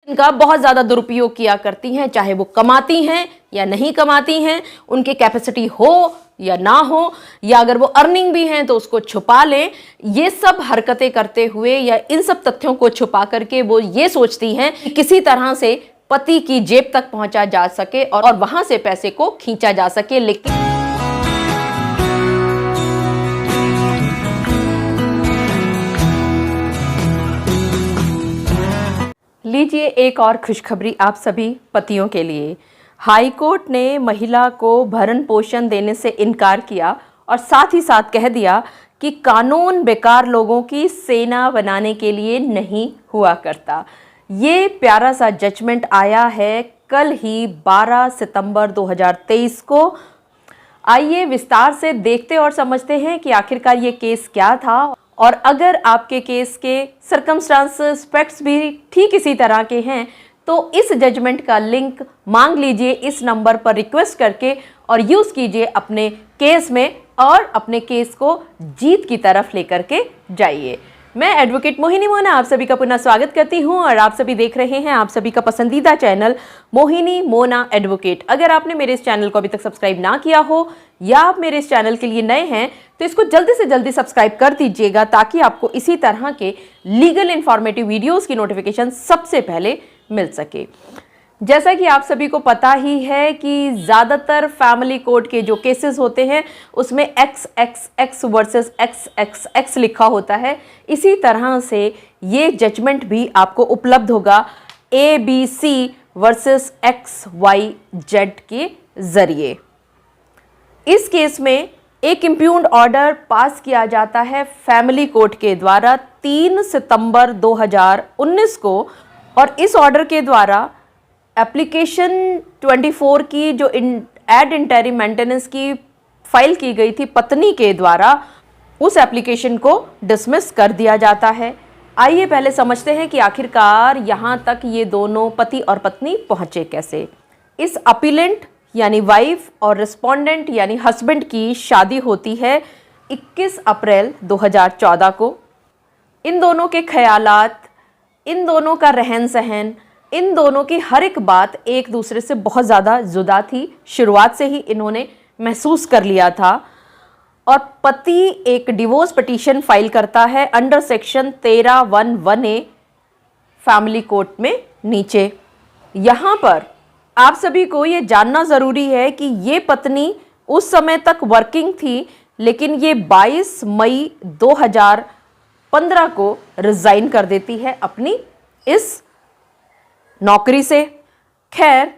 इनका बहुत ज़्यादा दुरुपयोग किया करती हैं, चाहे वो कमाती हैं या नहीं कमाती हैं, उनकी कैपेसिटी हो या ना हो, या अगर वो अर्निंग भी हैं तो उसको छुपा लें। ये सब हरकतें करते हुए या इन सब तथ्यों को छुपा करके वो ये सोचती हैं कि किसी तरह से पति की जेब तक पहुंचा जा सके और वहां से पैसे को खींचा जा सके। लेकिन लीजिए एक और खुशखबरी आप सभी पतियों के लिए। हाई कोर्ट ने महिला को भरण पोषण देने से इनकार किया और साथ ही साथ कह दिया कि कानून बेकार लोगों की सेना बनाने के लिए नहीं हुआ करता। ये प्यारा सा जजमेंट आया है कल ही 12 सितंबर 2023 को। आइए विस्तार से देखते और समझते हैं कि आखिरकार ये केस क्या था, और अगर आपके केस के सर्कमस्टांसेस फैक्ट्स भी ठीक इसी तरह के हैं तो इस जजमेंट का लिंक मांग लीजिए इस नंबर पर रिक्वेस्ट करके और यूज़ कीजिए अपने केस में और अपने केस को जीत की तरफ लेकर के जाइए। मैं एडवोकेट मोहिनी मोना आप सभी का पुनः स्वागत करती हूं और आप सभी देख रहे हैं आप सभी का पसंदीदा चैनल मोहिनी मोना एडवोकेट। अगर आपने मेरे इस चैनल को अभी तक सब्सक्राइब ना किया हो या आप मेरे इस चैनल के लिए नए हैं तो इसको जल्दी से जल्दी सब्सक्राइब कर दीजिएगा ताकि आपको इसी तरह के लीगल इंफॉर्मेटिव वीडियोस की नोटिफिकेशन सबसे पहले मिल सके। जैसा कि आप सभी को पता ही है कि ज़्यादातर फैमिली कोर्ट के जो केसेस होते हैं उसमें XXX वर्सेस XXX लिखा होता है। इसी तरह से ये जजमेंट भी आपको उपलब्ध होगा ABC वर्सेस XYZ के ज़रिए। इस केस में एक इम्प्यून्ड ऑर्डर पास किया जाता है फैमिली कोर्ट के द्वारा 3 सितंबर 2019 को, और इस ऑर्डर के द्वारा एप्लीकेशन 24 की जो एड इंटरिम मेंटेनेंस की फाइल की गई थी पत्नी के द्वारा, उस एप्लीकेशन को डिसमिस कर दिया जाता है। आइए पहले समझते हैं कि आखिरकार यहाँ तक ये दोनों पति और पत्नी पहुँचे कैसे। इस अपीलेंट यानी वाइफ और रिस्पोंडेंट यानी हस्बैंड की शादी होती है 21 अप्रैल 2014 को। इन दोनों के ख्यालात, इन दोनों का रहन सहन, इन दोनों की हर एक बात एक दूसरे से बहुत ज़्यादा जुदा थी। शुरुआत से ही इन्होंने महसूस कर लिया था और पति एक डिवोर्स पिटीशन फाइल करता है under section 13(1)(1)(a) family court में नीचे। यहाँ पर आप सभी को ये जानना ज़रूरी है कि ये पत्नी उस समय तक वर्किंग थी, लेकिन ये 22 मई 2015 को रिज़ाइन कर देती है अपनी इस नौकरी से। खैर,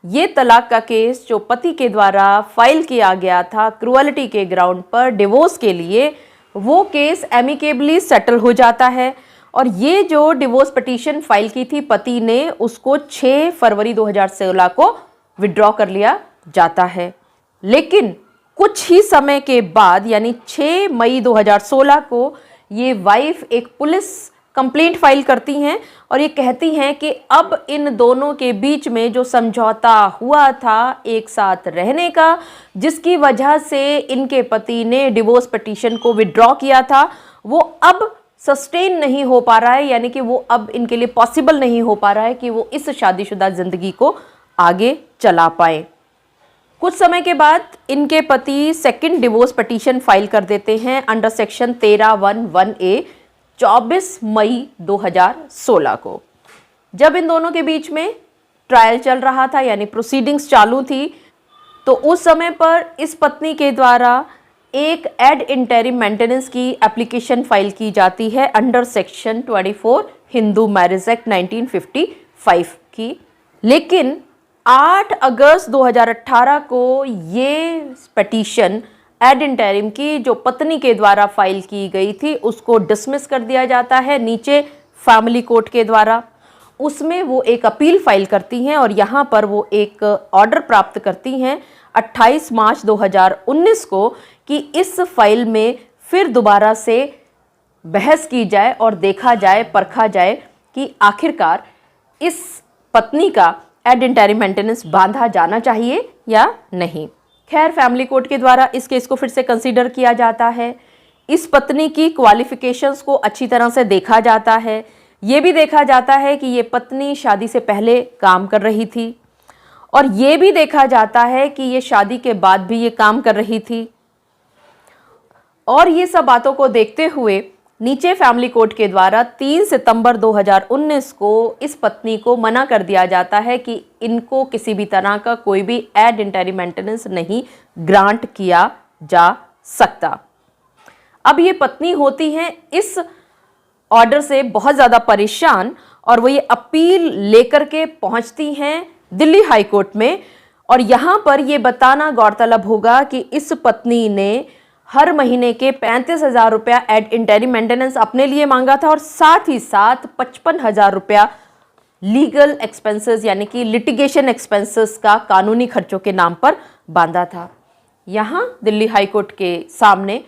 ये तलाक का केस जो पति के द्वारा फाइल किया गया था क्रूअलिटी के ग्राउंड पर डिवोर्स के लिए, वो केस एमिकेबली सेटल हो जाता है और ये जो डिवोर्स पिटीशन फाइल की थी पति ने, उसको 6 फरवरी 2016 को विड्रॉ कर लिया जाता है। लेकिन कुछ ही समय के बाद यानी 6 मई 2016 को ये वाइफ एक पुलिस कंप्लेंट फाइल करती हैं और ये कहती हैं कि अब इन दोनों के बीच में जो समझौता हुआ था एक साथ रहने का, जिसकी वजह से इनके पति ने डिवोर्स पिटीशन को विड्रॉ किया था, वो अब सस्टेन नहीं हो पा रहा है, यानी कि वो अब इनके लिए पॉसिबल नहीं हो पा रहा है कि वो इस शादीशुदा ज़िंदगी को आगे चला पाए। कुछ समय के बाद इनके पति सेकंड डिवोर्स पिटीशन फाइल कर देते हैं अंडर सेक्शन 13(1)(1)(a) 24 मई 2016 को। जब इन दोनों के बीच में ट्रायल चल रहा था यानी प्रोसीडिंग्स चालू थी, तो उस समय पर इस पत्नी के द्वारा एक एड इंटरिम मेंटेनेंस की एप्लीकेशन फाइल की जाती है under section 24 Hindu marriage act 1955 की। लेकिन 8 अगस्त 2018 को ये पिटीशन एड इंटरिम की जो पत्नी के द्वारा फाइल की गई थी उसको डिसमिस कर दिया जाता है नीचे फैमिली कोर्ट के द्वारा। उसमें वो एक अपील फाइल करती हैं और यहाँ पर वो एक ऑर्डर प्राप्त करती हैं 28 मार्च 2019 को कि इस फाइल में फिर दोबारा से बहस की जाए और देखा जाए, परखा जाए कि आखिरकार इस पत्नी का एड इंटरिम मेंटेनेंस बांधा जाना चाहिए या नहीं। खैर, फैमिली कोर्ट के द्वारा इस केस को फिर से कंसीडर किया जाता है। इस पत्नी की क्वालिफिकेशंस को अच्छी तरह से देखा जाता है। ये भी देखा जाता है कि ये पत्नी शादी से पहले काम कर रही थी और ये भी देखा जाता है कि ये शादी के बाद भी ये काम कर रही थी। और ये सब बातों को देखते हुए नीचे फैमिली कोर्ट के द्वारा 3 सितंबर 2019 को इस पत्नी को मना कर दिया जाता है कि इनको किसी भी तरह का कोई भी एड इंटरिम मेंटेनेंस नहीं ग्रांट किया जा सकता। अब ये पत्नी होती हैं इस ऑर्डर से बहुत ज़्यादा परेशान और वो ये अपील लेकर के पहुंचती हैं दिल्ली हाई कोर्ट में। और यहाँ पर ये बताना गौरतलब होगा कि इस पत्नी ने हर महीने के 35,000 रुपया एड इंटरिम मेंटेनेंस अपने लिए मांगा था और साथ ही साथ 55,000 रुपया लीगल एक्सपेंसेस यानी कि लिटिगेशन एक्सपेंसेस का कानूनी खर्चों के नाम पर बांधा था। यहाँ दिल्ली हाई कोर्ट के सामने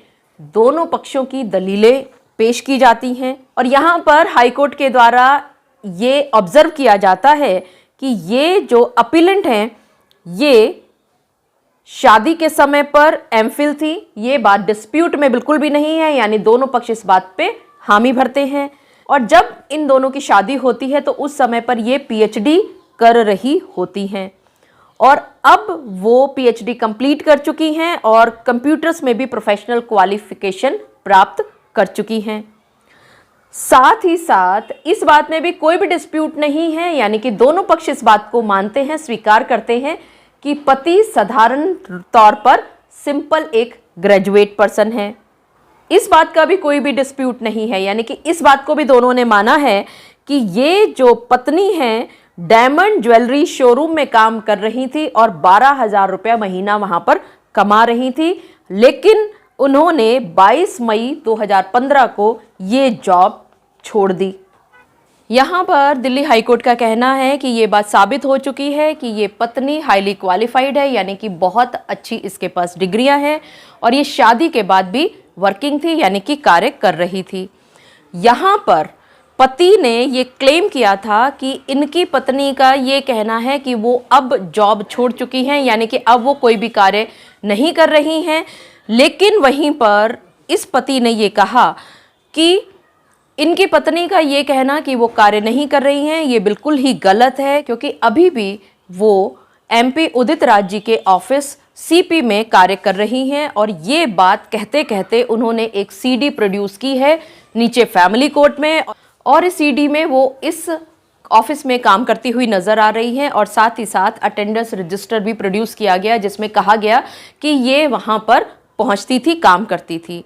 दोनों पक्षों की दलीलें पेश की जाती हैं और यहाँ पर हाई कोर्ट के द्वारा ये ऑब्जर्व किया जाता है कि ये जो अपीलेंट हैं ये शादी के समय पर एमफिल थी। ये बात डिस्प्यूट में बिल्कुल भी नहीं है, यानी दोनों पक्ष इस बात पे हामी भरते हैं। और जब इन दोनों की शादी होती है तो उस समय पर ये पीएचडी कर रही होती हैं और अब वो पीएचडी कंप्लीट कर चुकी हैं और कंप्यूटर्स में भी प्रोफेशनल क्वालिफिकेशन प्राप्त कर चुकी हैं। साथ ही साथ इस बात में भी कोई भी डिस्प्यूट नहीं है, यानी कि दोनों पक्ष इस बात को मानते हैं, स्वीकार करते हैं कि पति साधारण तौर पर सिंपल एक ग्रेजुएट पर्सन है। इस बात का भी कोई भी डिस्प्यूट नहीं है, यानी कि इस बात को भी दोनों ने माना है कि ये जो पत्नी है डायमंड ज्वेलरी शोरूम में काम कर रही थी और 12,000 रुपया महीना वहां पर कमा रही थी, लेकिन उन्होंने 22 मई 2015 को ये जॉब छोड़ दी। यहाँ पर दिल्ली हाईकोर्ट का कहना है कि ये बात साबित हो चुकी है कि ये पत्नी हाईली क्वालिफाइड है, यानी कि बहुत अच्छी इसके पास डिग्रियां हैं और ये शादी के बाद भी वर्किंग थी, यानी कि कार्य कर रही थी। यहाँ पर पति ने ये क्लेम किया था कि इनकी पत्नी का ये कहना है कि वो अब जॉब छोड़ चुकी हैं, यानी कि अब वो कोई भी कार्य नहीं कर रही हैं। लेकिन वहीं पर इस पति ने ये कहा कि इनकी पत्नी का ये कहना कि वो कार्य नहीं कर रही हैं ये बिल्कुल ही गलत है, क्योंकि अभी भी वो एमपी उदित राज जी के ऑफिस सीपी में कार्य कर रही हैं। और ये बात कहते कहते उन्होंने एक सीडी प्रोड्यूस की है नीचे फैमिली कोर्ट में और इस सीडी में वो इस ऑफिस में काम करती हुई नजर आ रही हैं और साथ ही साथ अटेंडेंस रजिस्टर भी प्रोड्यूस किया गया जिसमें कहा गया कि ये वहां पर पहुंचती थी, काम करती थी।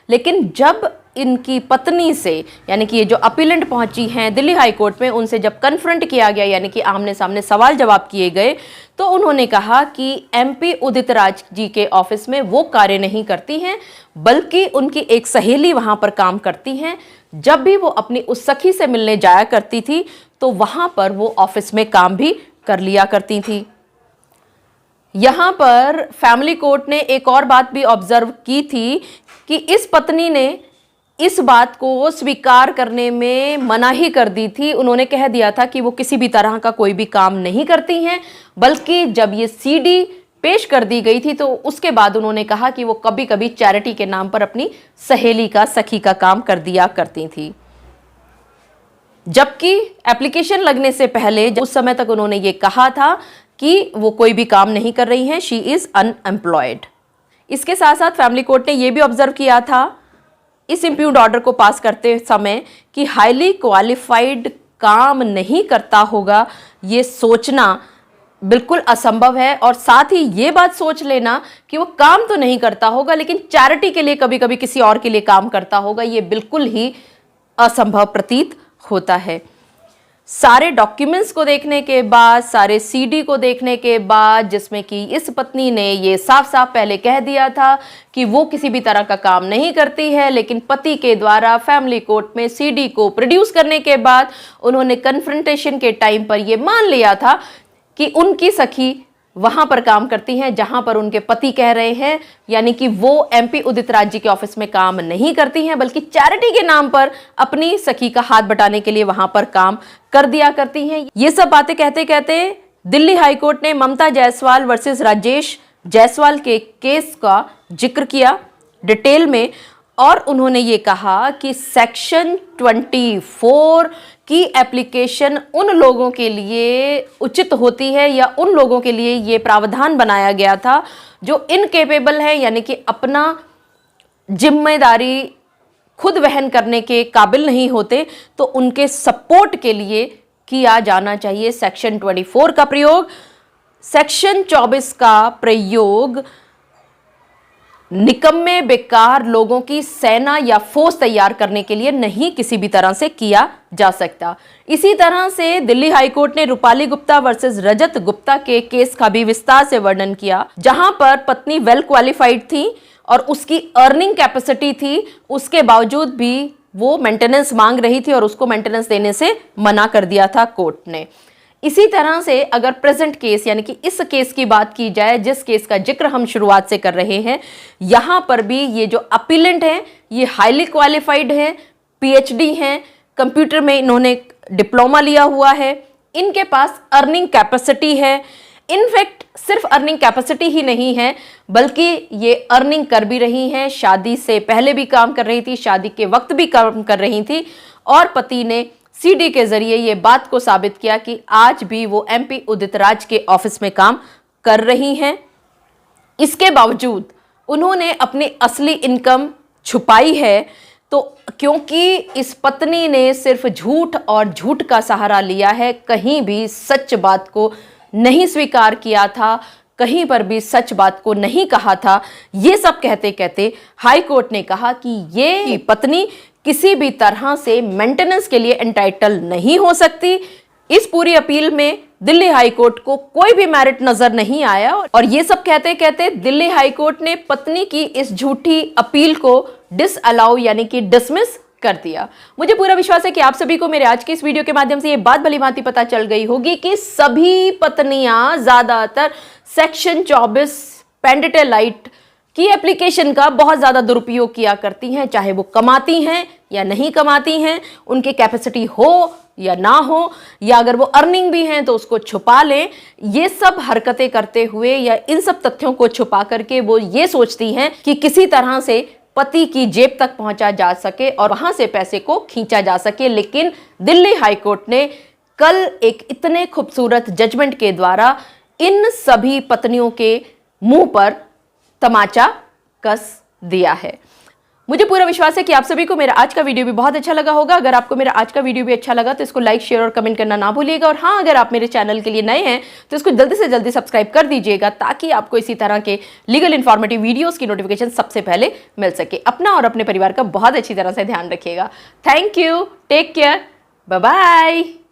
लेकिन जब इनकी पत्नी से, यानी कि ये जो अपीलेंट पहुंची हैं दिल्ली हाई कोर्ट में, उनसे जब कन्फ्रंट किया गया, यानी कि आमने सामने सवाल जवाब किए गए, तो उन्होंने कहा कि एमपी उदित राज जी के ऑफिस में वो कार्य नहीं करती हैं, बल्कि उनकी एक सहेली वहां पर काम करती हैं। जब भी वो अपनी उस सखी से मिलने जाया करती थी तो वहां पर वो ऑफिस में काम भी कर लिया करती थी। यहाँ पर फैमिली कोर्ट ने एक और बात भी ऑब्जर्व की थी कि इस पत्नी ने इस बात को स्वीकार करने में मनाही कर दी थी। उन्होंने कह दिया था कि वो किसी भी तरह का कोई भी काम नहीं करती हैं, बल्कि जब ये सीडी पेश कर दी गई थी तो उसके बाद उन्होंने कहा कि वो कभी कभी चैरिटी के नाम पर अपनी सहेली का, सखी का काम कर दिया करती थी। जबकि एप्लीकेशन लगने से पहले उस समय तक उन्होंने ये कहा था कि वो कोई भी काम नहीं कर रही हैं, शी इज अनएम्प्लॉयड। इसके साथ साथ फैमिली कोर्ट ने यह भी ऑब्जर्व किया था इस इम्प्यूग्ड ऑर्डर को पास करते समय कि हाईली क्वालिफाइड काम नहीं करता होगा, ये सोचना बिल्कुल असंभव है। और साथ ही ये बात सोच लेना कि वो काम तो नहीं करता होगा लेकिन चैरिटी के लिए कभी कभी किसी और के लिए काम करता होगा, ये बिल्कुल ही असंभव प्रतीत होता है। सारे डॉक्यूमेंट्स को देखने के बाद, सारे सीडी को देखने के बाद, जिसमें कि इस पत्नी ने ये साफ साफ पहले कह दिया था कि वो किसी भी तरह का काम नहीं करती है, लेकिन पति के द्वारा फैमिली कोर्ट में सीडी को प्रोड्यूस करने के बाद उन्होंने कन्फ्रंटेशन के टाइम पर ये मान लिया था कि उनकी सखी वहां पर काम करती हैं जहां पर उनके पति कह रहे हैं, यानी कि वो एमपी उदित राज जी के ऑफिस में काम नहीं करती हैं बल्कि चैरिटी के नाम पर अपनी सखी का हाथ बटाने के लिए वहां पर काम कर दिया करती हैं। ये सब बातें कहते कहते दिल्ली हाईकोर्ट ने ममता जायसवाल वर्सेस राजेश जायसवाल के केस का जिक्र किया डिटेल में और उन्होंने ये कहा कि सेक्शन 24 की एप्लीकेशन उन लोगों के लिए उचित होती है या उन लोगों के लिए ये प्रावधान बनाया गया था जो इनकेपेबल है, यानी कि अपना जिम्मेदारी खुद वहन करने के काबिल नहीं होते, तो उनके सपोर्ट के लिए किया जाना चाहिए सेक्शन 24 का प्रयोग। सेक्शन 24 का प्रयोग निकम्मे बेकार लोगों की सेना या फोर्स तैयार करने के लिए नहीं किसी भी तरह से किया जा सकता। इसी तरह से दिल्ली हाईकोर्ट ने रूपाली गुप्ता वर्सेस रजत गुप्ता के केस का भी विस्तार से वर्णन किया, जहां पर पत्नी वेल क्वालिफाइड थी और उसकी अर्निंग कैपेसिटी थी, उसके बावजूद भी वो मेंटेनेंस मांग रही थी और उसको मेंटेनेंस देने से मना कर दिया था कोर्ट ने। इसी तरह से अगर प्रेजेंट केस यानी कि इस केस की बात की जाए, जिस केस का जिक्र हम शुरुआत से कर रहे हैं, यहां पर भी ये जो अपीलेंट हैं ये हाईली क्वालिफाइड हैं, पीएचडी हैं, कंप्यूटर में इन्होंने डिप्लोमा लिया हुआ है, इनके पास अर्निंग कैपेसिटी है। इनफैक्ट सिर्फ अर्निंग कैपेसिटी ही नहीं है बल्कि ये अर्निंग कर भी रही हैं, शादी से पहले भी काम कर रही थी, शादी के वक्त भी काम कर रही थी और पति ने सीडी के जरिए ये बात को साबित किया कि आज भी वो एमपी उदित राज के ऑफिस में काम कर रही हैं। इसके बावजूद उन्होंने अपनी असली इनकम छुपाई है, तो क्योंकि इस पत्नी ने सिर्फ झूठ और झूठ का सहारा लिया है, कहीं भी सच बात को नहीं स्वीकार किया था, कहीं पर भी सच बात को नहीं कहा था। ये सब कहते कहते हाई कोर्ट ने कहा कि ये पत्नी किसी भी तरह से मेंटेनेंस के एंटाइटल एंटाइटल नहीं हो सकती। इस पूरी अपील में दिल्ली हाई कोर्ट को कोई भी मेरिट नजर नहीं आया और ये सब कहते कहते दिल्ली हाई कोर्ट ने पत्नी की इस झूठी अपील को डिसअलाउ यानी कि डिसमिस कर दिया। मुझे पूरा विश्वास है कि आप सभी को मेरे आज के इस वीडियो के माध्यम से ये बात भलीभांति पता चल गई होगी कि सभी पत्नियां ज्यादातर सेक्शन 24 पेंडिटेलाइट की एप्लीकेशन का बहुत ज्यादा दुरुपयोग किया करती हैं, चाहे वो कमाती हैं या नहीं कमाती हैं, उनकी कैपेसिटी हो या ना हो, या अगर वो अर्निंग भी हैं तो उसको छुपा लें। ये सब हरकतें करते हुए या इन सब तथ्यों को छुपा करके वो ये सोचती हैं कि किसी तरह से पति की जेब तक पहुंचा जा सके और वहां से पैसे को खींचा जा सके। लेकिन दिल्ली हाई कोर्ट ने कल एक इतने खूबसूरत जजमेंट के द्वारा इन सभी पत्नियों के मुंह पर तमाचा कस दिया है। मुझे पूरा विश्वास है कि आप सभी को मेरा आज का वीडियो भी बहुत अच्छा लगा होगा। अगर आपको मेरा आज का वीडियो भी अच्छा लगा तो इसको लाइक, शेयर और कमेंट करना ना भूलिएगा। और हाँ, अगर आप मेरे चैनल के लिए नए हैं तो इसको जल्दी से जल्दी सब्सक्राइब कर दीजिएगा ताकि आपको इसी तरह के लीगल इन्फॉर्मेटिव वीडियोस की नोटिफिकेशन सबसे पहले मिल सके। अपना और अपने परिवार का बहुत अच्छी तरह से ध्यान रखिएगा। Thank you, take care, bye bye.